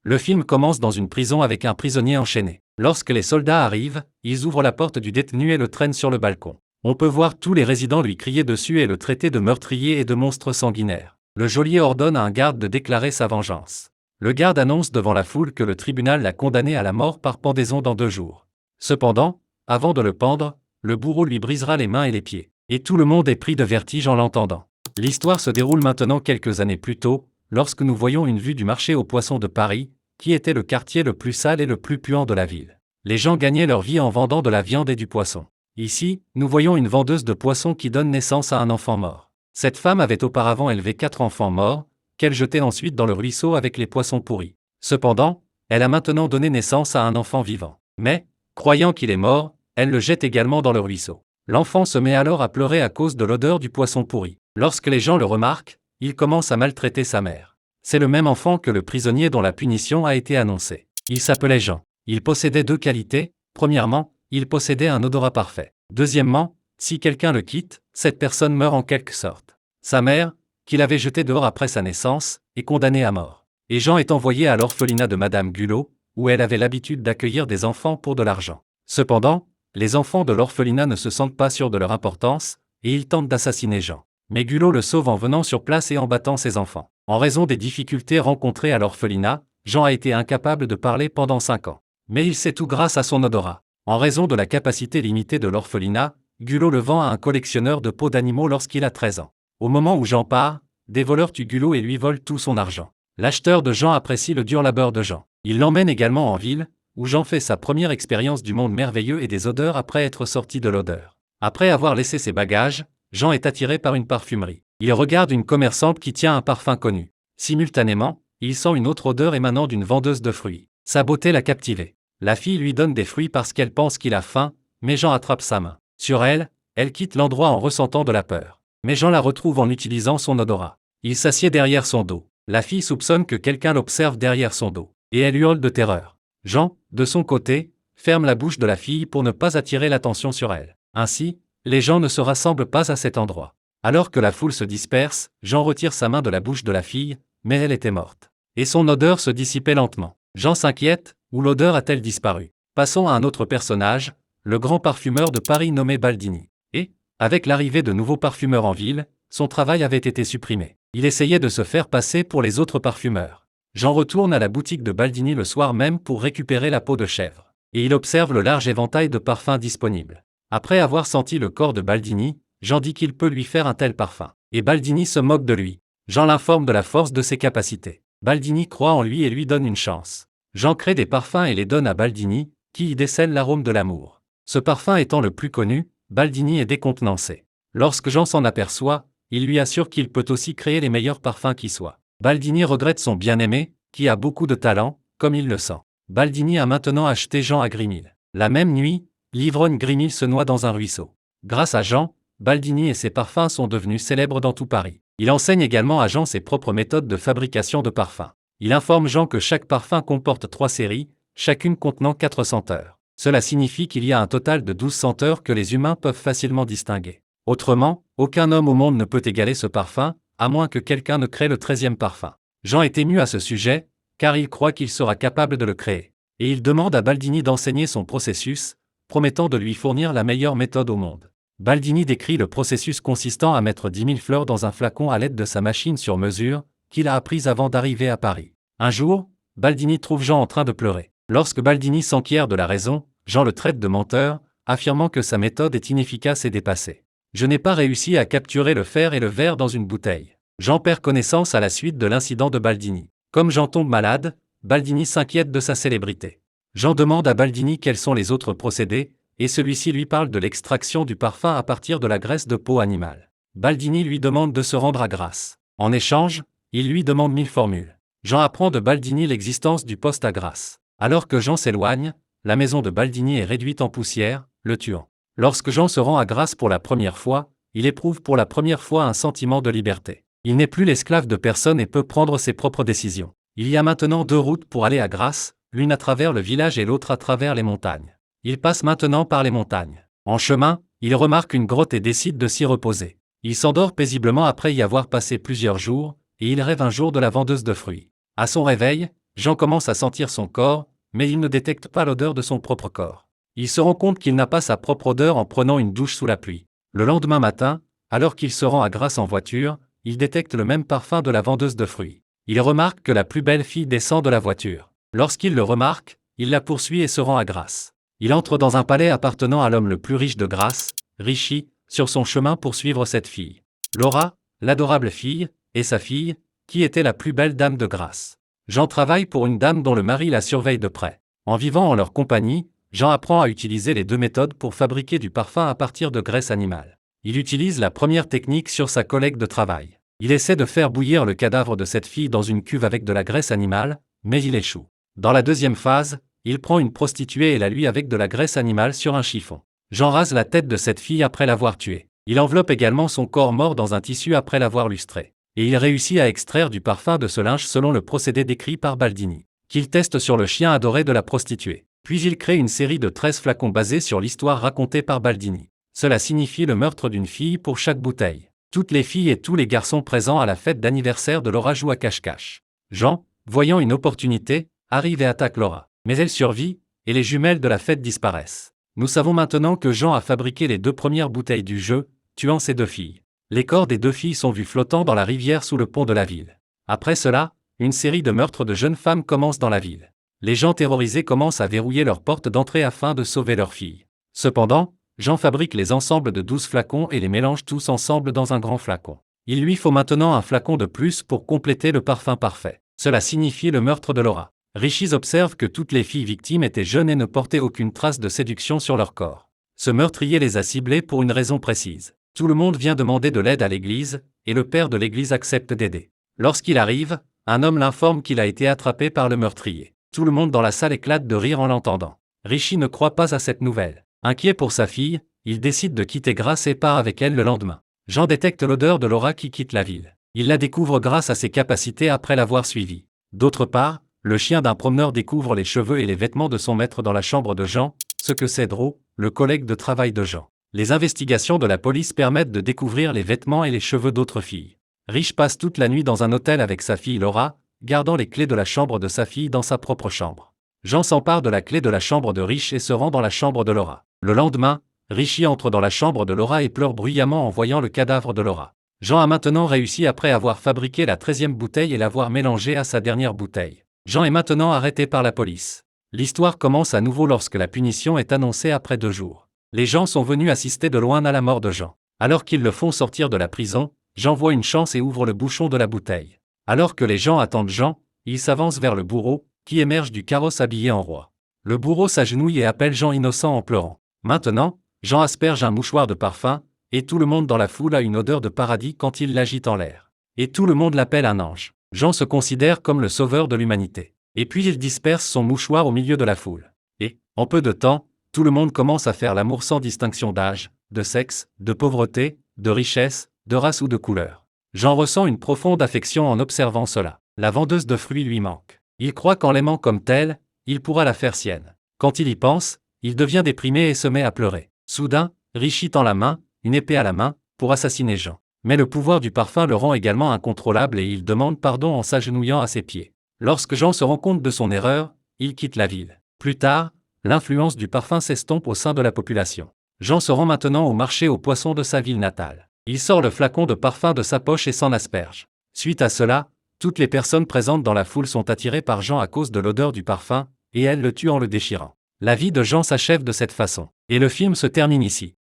Le film commence dans une prison avec un prisonnier enchaîné. Lorsque les soldats arrivent, ils ouvrent la porte du détenu et le traînent sur le balcon. On peut voir tous les résidents lui crier dessus et le traiter de meurtrier et de monstre sanguinaire. Le geôlier ordonne à un garde de déclarer sa vengeance. Le garde annonce devant la foule que le tribunal l'a condamné à la mort par pendaison dans 2 jours. Cependant, avant de le pendre, le bourreau lui brisera les mains et les pieds. Et tout le monde est pris de vertige en l'entendant. L'histoire se déroule maintenant quelques années plus tôt, lorsque nous voyons une vue du marché aux poissons de Paris, qui était le quartier le plus sale et le plus puant de la ville. Les gens gagnaient leur vie en vendant de la viande et du poisson. Ici, nous voyons une vendeuse de poissons qui donne naissance à un enfant mort. Cette femme avait auparavant élevé 4 enfants morts, qu'elle jetait ensuite dans le ruisseau avec les poissons pourris. Cependant, elle a maintenant donné naissance à un enfant vivant. Mais, croyant qu'il est mort, elle le jette également dans le ruisseau. L'enfant se met alors à pleurer à cause de l'odeur du poisson pourri. Lorsque les gens le remarquent, ils commencent à maltraiter sa mère. C'est le même enfant que le prisonnier dont la punition a été annoncée. Il s'appelait Jean. Il possédait 2 qualités. Premièrement, il possédait un odorat parfait. Deuxièmement, si quelqu'un le quitte, cette personne meurt en quelque sorte. Sa mère, qu'il avait jetée dehors après sa naissance, est condamnée à mort. Et Jean est envoyé à l'orphelinat de Madame Gulot, où elle avait l'habitude d'accueillir des enfants pour de l'argent. Cependant, les enfants de l'orphelinat ne se sentent pas sûrs de leur importance, et ils tentent d'assassiner Jean. Mais Gulot le sauve en venant sur place et en battant ses enfants. En raison des difficultés rencontrées à l'orphelinat, Jean a été incapable de parler pendant 5 ans. Mais il sait tout grâce à son odorat. En raison de la capacité limitée de l'orphelinat, Gulot le vend à un collectionneur de peaux d'animaux lorsqu'il a 13 ans. Au moment où Jean part, des voleurs tuent Gulot et lui volent tout son argent. L'acheteur de Jean apprécie le dur labeur de Jean. Il l'emmène également en ville, où Jean fait sa première expérience du monde merveilleux et des odeurs après être sorti de l'odeur. Après avoir laissé ses bagages, Jean est attiré par une parfumerie. Il regarde une commerçante qui tient un parfum connu. Simultanément, il sent une autre odeur émanant d'une vendeuse de fruits. Sa beauté l'a captivé. La fille lui donne des fruits parce qu'elle pense qu'il a faim, mais Jean attrape sa main. Sur elle, elle quitte l'endroit en ressentant de la peur. Mais Jean la retrouve en utilisant son odorat. Il s'assied derrière son dos. La fille soupçonne que quelqu'un l'observe derrière son dos. Et elle hurle de terreur. Jean, de son côté, ferme la bouche de la fille pour ne pas attirer l'attention sur elle. Ainsi, les gens ne se rassemblent pas à cet endroit. Alors que la foule se disperse, Jean retire sa main de la bouche de la fille, mais elle était morte. Et son odeur se dissipait lentement. Jean s'inquiète, où l'odeur a-t-elle disparu? Passons à un autre personnage, le grand parfumeur de Paris nommé Baldini. Et, avec l'arrivée de nouveaux parfumeurs en ville, son travail avait été supprimé. Il essayait de se faire passer pour les autres parfumeurs. Jean retourne à la boutique de Baldini le soir même pour récupérer la peau de chèvre. Et il observe le large éventail de parfums disponibles. Après avoir senti le corps de Baldini, Jean dit qu'il peut lui faire un tel parfum. Et Baldini se moque de lui. Jean l'informe de la force de ses capacités. Baldini croit en lui et lui donne une chance. Jean crée des parfums et les donne à Baldini, qui y décèle l'arôme de l'amour. Ce parfum étant le plus connu, Baldini est décontenancé. Lorsque Jean s'en aperçoit, il lui assure qu'il peut aussi créer les meilleurs parfums qui soient. Baldini regrette son bien-aimé, qui a beaucoup de talent, comme il le sent. Baldini a maintenant acheté Jean à Grimil. La même nuit, l'ivrogne Grimil se noie dans un ruisseau. Grâce à Jean, Baldini et ses parfums sont devenus célèbres dans tout Paris. Il enseigne également à Jean ses propres méthodes de fabrication de parfums. Il informe Jean que chaque parfum comporte 3 séries, chacune contenant 4 senteurs. Cela signifie qu'il y a un total de 12 senteurs que les humains peuvent facilement distinguer. Autrement, aucun homme au monde ne peut égaler ce parfum, à moins que quelqu'un ne crée le 13e parfum. Jean est ému à ce sujet, car il croit qu'il sera capable de le créer. Et il demande à Baldini d'enseigner son processus, promettant de lui fournir la meilleure méthode au monde. Baldini décrit le processus consistant à mettre 10 000 fleurs dans un flacon à l'aide de sa machine sur mesure, qu'il a apprise avant d'arriver à Paris. Un jour, Baldini trouve Jean en train de pleurer. Lorsque Baldini s'enquiert de la raison, Jean le traite de menteur, affirmant que sa méthode est inefficace et dépassée. Je n'ai pas réussi à capturer le fer et le verre dans une bouteille. Jean perd connaissance à la suite de l'incident de Baldini. Comme Jean tombe malade, Baldini s'inquiète de sa célébrité. Jean demande à Baldini quels sont les autres procédés, et celui-ci lui parle de l'extraction du parfum à partir de la graisse de peau animale. Baldini lui demande de se rendre à Grasse. En échange, il lui demande 1000 formules. Jean apprend de Baldini l'existence du poste à Grasse. Alors que Jean s'éloigne, la maison de Baldini est réduite en poussière, le tuant. Lorsque Jean se rend à Grasse pour la première fois, il éprouve pour la première fois un sentiment de liberté. Il n'est plus l'esclave de personne et peut prendre ses propres décisions. Il y a maintenant 2 routes pour aller à Grasse, l'une à travers le village et l'autre à travers les montagnes. Il passe maintenant par les montagnes. En chemin, il remarque une grotte et décide de s'y reposer. Il s'endort paisiblement après y avoir passé plusieurs jours, et il rêve un jour de la vendeuse de fruits. À son réveil, Jean commence à sentir son corps, mais il ne détecte pas l'odeur de son propre corps. Il se rend compte qu'il n'a pas sa propre odeur en prenant une douche sous la pluie. Le lendemain matin, alors qu'il se rend à Grasse en voiture, il détecte le même parfum de la vendeuse de fruits. Il remarque que la plus belle fille descend de la voiture. Lorsqu'il le remarque, il la poursuit et se rend à Grasse. Il entre dans un palais appartenant à l'homme le plus riche de Grasse, Richie, sur son chemin pour suivre cette fille. Laura, l'adorable fille, et sa fille, qui était la plus belle dame de Grasse. Jean travaille pour une dame dont le mari la surveille de près. En vivant en leur compagnie, Jean apprend à utiliser les deux méthodes pour fabriquer du parfum à partir de graisse animale. Il utilise la première technique sur sa collègue de travail. Il essaie de faire bouillir le cadavre de cette fille dans une cuve avec de la graisse animale, mais il échoue. Dans la deuxième phase, il prend une prostituée et la luit avec de la graisse animale sur un chiffon. Jean rase la tête de cette fille après l'avoir tuée. Il enveloppe également son corps mort dans un tissu après l'avoir lustré. Et il réussit à extraire du parfum de ce linge selon le procédé décrit par Baldini, qu'il teste sur le chien adoré de la prostituée. Puis il crée une série de 13 flacons basés sur l'histoire racontée par Baldini. Cela signifie le meurtre d'une fille pour chaque bouteille. Toutes les filles et tous les garçons présents à la fête d'anniversaire de Laura jouent à cache-cache. Jean, voyant une opportunité, arrive et attaque Laura. Mais elle survit, et les jumelles de la fête disparaissent. Nous savons maintenant que Jean a fabriqué les deux premières bouteilles du jeu, tuant ces deux filles. Les corps des deux filles sont vus flottant dans la rivière sous le pont de la ville. Après cela, une série de meurtres de jeunes femmes commence dans la ville. Les gens terrorisés commencent à verrouiller leurs portes d'entrée afin de sauver leurs filles. Cependant, Jean fabrique les ensembles de 12 flacons et les mélange tous ensemble dans un grand flacon. Il lui faut maintenant un flacon de plus pour compléter le parfum parfait. Cela signifie le meurtre de Laura. Richie observe que toutes les filles victimes étaient jeunes et ne portaient aucune trace de séduction sur leur corps. Ce meurtrier les a ciblées pour une raison précise. Tout le monde vient demander de l'aide à l'église, et le père de l'église accepte d'aider. Lorsqu'il arrive, un homme l'informe qu'il a été attrapé par le meurtrier. Tout le monde dans la salle éclate de rire en l'entendant. Richie ne croit pas à cette nouvelle. Inquiet pour sa fille, il décide de quitter Grasse et part avec elle le lendemain. Jean détecte l'odeur de Laura qui quitte la ville. Il la découvre grâce à ses capacités après l'avoir suivie. D'autre part, le chien d'un promeneur découvre les cheveux et les vêtements de son maître dans la chambre de Jean, ce que c'est Draud, le collègue de travail de Jean. Les investigations de la police permettent de découvrir les vêtements et les cheveux d'autres filles. Rich passe toute la nuit dans un hôtel avec sa fille Laura, gardant les clés de la chambre de sa fille dans sa propre chambre. Jean s'empare de la clé de la chambre de Rich et se rend dans la chambre de Laura. Le lendemain, Richie entre dans la chambre de Laura et pleure bruyamment en voyant le cadavre de Laura. Jean a maintenant réussi après avoir fabriqué la 13e bouteille et l'avoir mélangée à sa dernière bouteille. Jean est maintenant arrêté par la police. L'histoire commence à nouveau lorsque la punition est annoncée après 2 jours. Les gens sont venus assister de loin à la mort de Jean. Alors qu'ils le font sortir de la prison, Jean voit une chance et ouvre le bouchon de la bouteille. Alors que les gens attendent Jean, il s'avance vers le bourreau, qui émerge du carrosse habillé en roi. Le bourreau s'agenouille et appelle Jean innocent en pleurant. Maintenant, Jean asperge un mouchoir de parfum, et tout le monde dans la foule a une odeur de paradis quand il l'agite en l'air. Et tout le monde l'appelle un ange. Jean se considère comme le sauveur de l'humanité. Et puis il disperse son mouchoir au milieu de la foule. Et, en peu de temps, tout le monde commence à faire l'amour sans distinction d'âge, de sexe, de pauvreté, de richesse, de race ou de couleur. Jean ressent une profonde affection en observant cela. La vendeuse de fruits lui manque. Il croit qu'en l'aimant comme telle, il pourra la faire sienne. Quand il y pense, il devient déprimé et se met à pleurer. Soudain, Richie tend la main, une épée à la main, pour assassiner Jean. Mais le pouvoir du parfum le rend également incontrôlable et il demande pardon en s'agenouillant à ses pieds. Lorsque Jean se rend compte de son erreur, il quitte la ville. Plus tard, l'influence du parfum s'estompe au sein de la population. Jean se rend maintenant au marché aux poissons de sa ville natale. Il sort le flacon de parfum de sa poche et s'en asperge. Suite à cela, toutes les personnes présentes dans la foule sont attirées par Jean à cause de l'odeur du parfum, et elles le tuent en le déchirant. La vie de Jean s'achève de cette façon. Et le film se termine ici.